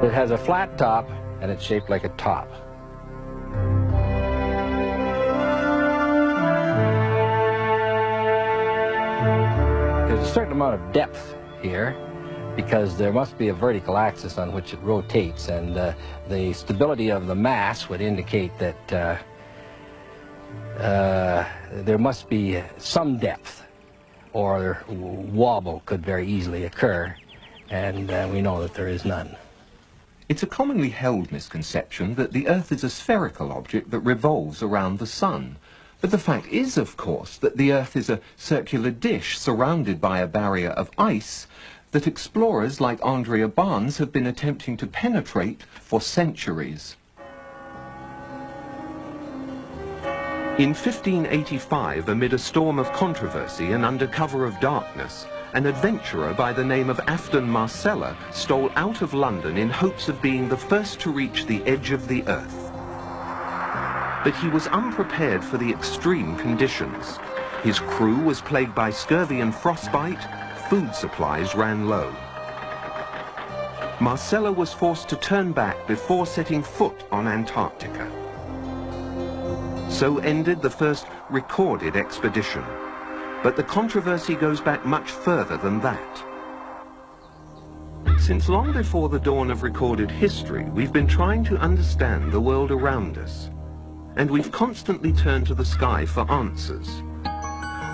It has a flat top and it's shaped like a top. There's a certain amount of depth here because there must be a vertical axis on which it rotates, and the stability of the mass would indicate that there must be some depth, or wobble could very easily occur, and we know that there is none. It's a commonly held misconception that the Earth is a spherical object that revolves around the Sun. But the fact is, of course, that the Earth is a circular dish surrounded by a barrier of ice that explorers like Andrea Barnes have been attempting to penetrate for centuries. In 1585, amid a storm of controversy and under cover of darkness, an adventurer by the name of Afton Marcella stole out of London in hopes of being the first to reach the edge of the Earth. But he was unprepared for the extreme conditions. His crew was plagued by scurvy and frostbite. Food supplies ran low. Marcella was forced to turn back before setting foot on Antarctica. So ended the first recorded expedition. But the controversy goes back much further than that. Since long before the dawn of recorded history, we've been trying to understand the world around us. And we've constantly turned to the sky for answers.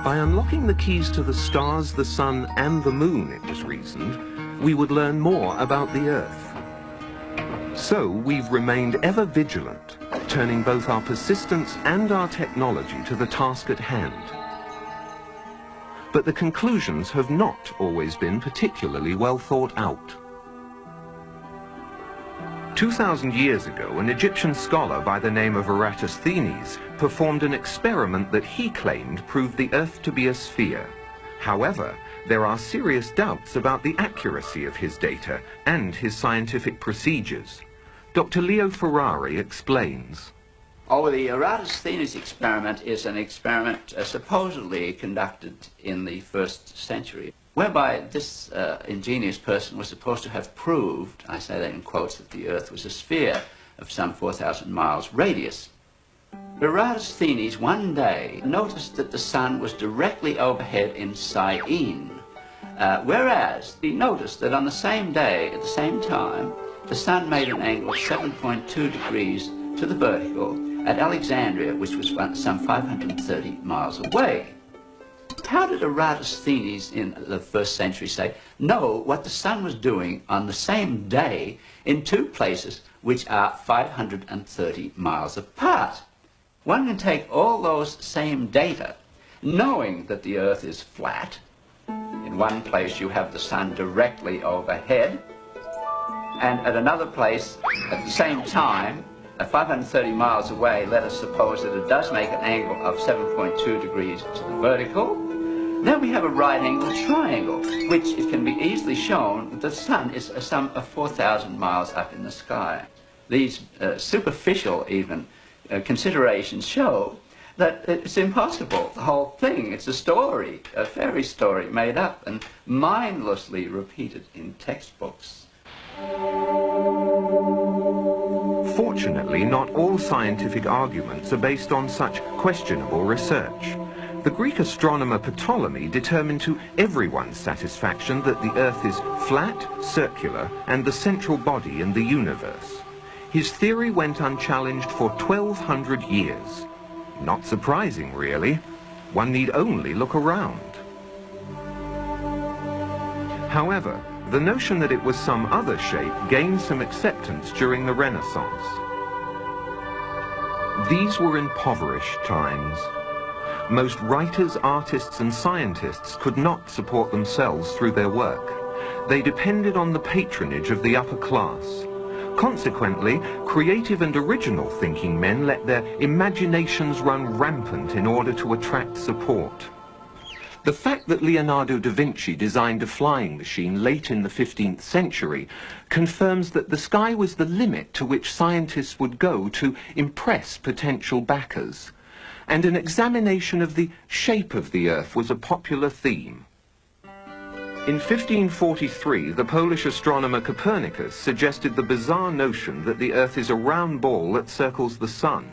By unlocking the keys to the stars, the sun, and the moon, it was reasoned, we would learn more about the Earth. So we've remained ever vigilant, turning both our persistence and our technology to the task at hand. But the conclusions have not always been particularly well thought out. 2,000 years ago, an Egyptian scholar by the name of Eratosthenes performed an experiment that he claimed proved the Earth to be a sphere. However, there are serious doubts about the accuracy of his data and his scientific procedures. Dr. Leo Ferrari explains. Oh, the Eratosthenes experiment is an experiment supposedly conducted in the 1st century, whereby this ingenious person was supposed to have proved, I say that in quotes, that the Earth was a sphere of some 4,000 miles radius. Eratosthenes one day noticed that the sun was directly overhead in Syene, whereas he noticed that on the same day, at the same time, the sun made an angle of 7.2 degrees to the vertical at Alexandria, which was some 530 miles away. How did Eratosthenes in the 1st century know what the sun was doing on the same day in two places which are 530 miles apart? One can take all those same data, knowing that the Earth is flat. In one place you have the sun directly overhead, and at another place at the same time, at 530 miles away, let us suppose that it does make an angle of 7.2 degrees to the vertical. Then we have a right-angled triangle, which it can be easily shown that the sun is some 4,000 miles up in the sky. These superficial, even, considerations show that it's impossible. The whole thing, it's a story, a fairy story made up and mindlessly repeated in textbooks. Fortunately, not all scientific arguments are based on such questionable research. The Greek astronomer Ptolemy determined to everyone's satisfaction that the Earth is flat, circular, and the central body in the universe. His theory went unchallenged for 1,200 years. Not surprising, really. One need only look around. However, the notion that it was some other shape gained some acceptance during the Renaissance. These were impoverished times. Most writers, artists, and scientists could not support themselves through their work. They depended on the patronage of the upper class. Consequently, creative and original thinking men let their imaginations run rampant in order to attract support. The fact that Leonardo da Vinci designed a flying machine late in the 15th century confirms that the sky was the limit to which scientists would go to impress potential backers. And an examination of the shape of the Earth was a popular theme. In 1543, the Polish astronomer Copernicus suggested the bizarre notion that the Earth is a round ball that circles the Sun.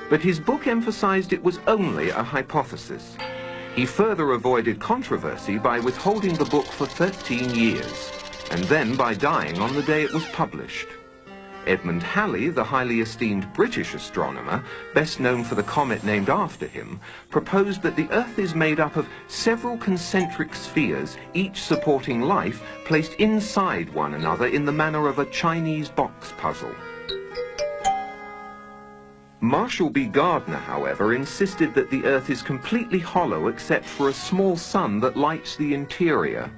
But his book emphasized it was only a hypothesis. He further avoided controversy by withholding the book for 13 years, and then by dying on the day it was published. Edmund Halley, the highly esteemed British astronomer, best known for the comet named after him, proposed that the Earth is made up of several concentric spheres, each supporting life, placed inside one another in the manner of a Chinese box puzzle. Marshall B. Gardner, however, insisted that the Earth is completely hollow except for a small sun that lights the interior.